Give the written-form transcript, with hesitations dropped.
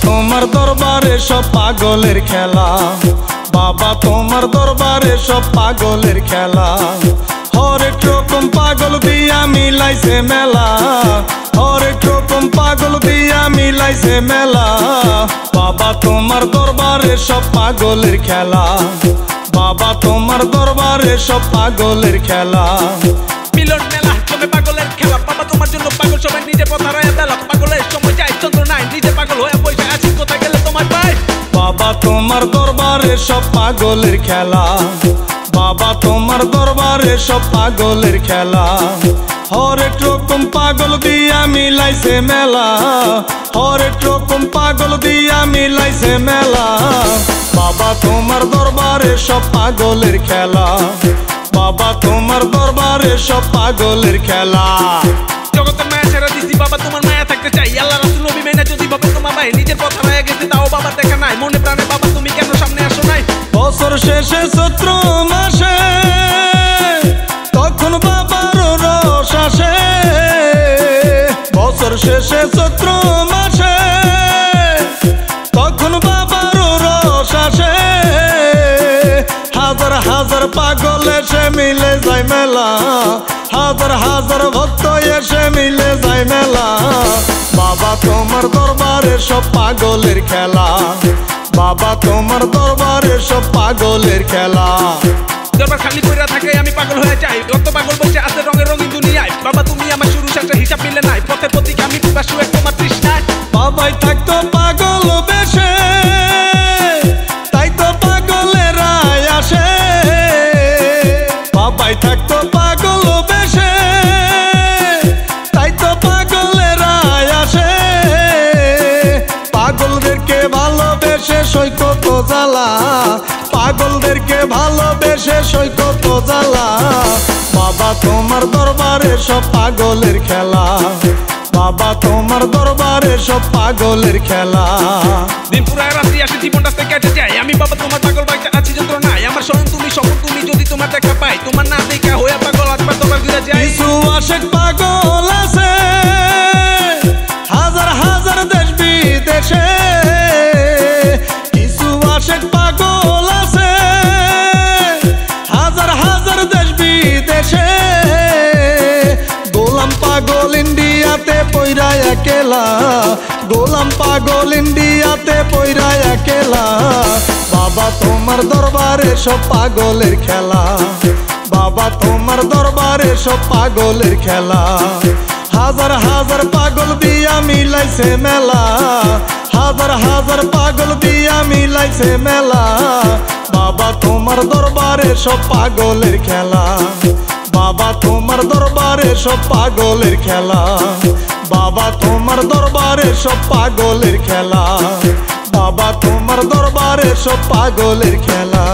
তোমার দরবারে সব পাগলের খেলা, বাবা তোমার দরবারে সব পাগলের খেলা। হরেক রকম পাগল দিয়া মিলাইছে মেলা, হরেক রকম পাগল দিয়া মিলাইছে মেলা। বাবা তোমার দরবারে সব পাগলের খেলা, বাবা তোমার দরবারে সব পাগলের খেলা। মিলন মেলা জমে পাগলের খেলা, বাবা তোমার জন্য পাগল সবাই নিজে পথ হারায় বেলা। পাগলের সময় যায় চন্দ্র নাই, নিজে পাগল হয়ে বসে আছি কোথায় গেলে তোমার পাই। বাবা তোমার দরবারে সব পাগলের খেলা, বাবা তোমার দরবারে সব পাগলের খেলা। হরেক রকম পাগল দিয়া মিলাইছে মেলা, হরেক রকম পাগল দিয়া মিলাইছে মেলা। বাবা তোমার দরবারে সব পাগলের খেলা, বাবা তোমার দরবারে সব পাগলের খেলা। জগতের মায়া ছেড়ে দিছি বাবা তোমার মায়া থাকতে চাই। আল্লাহ রাসূল নবী মেনে যদি বাবা তোমার ভাই নিজের পথ হারায় গেছে তাও বাবা দেখা নাই। মনে প্রাণে বাবা তুমি কেন সামনে আসো নাই? বছর শেষে চৈত্র মাসে তখন বাবার রস আসে, বছর শেষে চৈত্র মাসে তখন বাবার রস আসে। হাজার হাজার পাগল এসে মিলে যায় মেলা, হাজার হাজার ভক্ত এসে মিলে যায় মেলা। বাবা তোমার দরবারে সব পাগলের খেলা, বাবা তোমার দরবারে সব পাগলের খেলা। দরবার খালি কইরা থাকে আমি পাগল হয়ে যাই, কত পাগল বসে আছে রঙের রঙিন দুনিয়ায়। বাবা তুমি আমার শুরু শেষে হিসাব মিলে নাই, পথের প্রতীক আমি প্রকাশ হয়ে তোমার তৃষ্ণায়। বাবাই থাকতো পাগল বেশে তাই তো পাগলেরা আসে, বাবাই থাকতো পাগল বেশে তাই তো পাগলেরা আসে। পাগলদেরকে ভালোবেসে সৈকত জ্বালা, পাগলদেরকে ভালোবেসে সৈকত জ্বালা। বাবা তোমার দরবারে সব পাগলের খেলা, বাবা তোমার দরবারে সব পাগলের খেলা। দিন পুরায় রাত্রি আসে জীবনটা কেটে যায়, আমি বাবা তোমার পাগল বাইতে আছি যন্ত্রণায়। আমার স্বয়ং তুমি স্বপন তুমি যদি তোমার দেখা পাই, তোমার না দেখা হয়ে পাগল একবার তোমার ঘুরে যায়। কিছু আশেক পাগল আছে হাজার হাজার দেশ বিদেশে, কিছু আশেক পাগল আছে হাজার হাজার দেশ বিদেশে। গোলাম পাগল ইন্ডিয়াতে পইরা একেলা, গোলাম পাগল ইন্ডিয়াতে পইরা একেলা। বাবা তোমার দরবারে সব পাগলের খেলা, বাবা তোমার দরবারে সব পাগলের খেলা। হাজার হাজার পাগল দিয়া মিলাইছে মেলা, হাজার হাজার পাগল দিয়া মিলাইছে মেলা। বাবা তোমার দরবারে সব পাগলের খেলা, বাবা তোমার দরবারে সব পাগলের খেলা। বাবা তোমার দরবারে সব পাগলের খেলা, বাবা তোমার দরবারে সব পাগলের খেলা।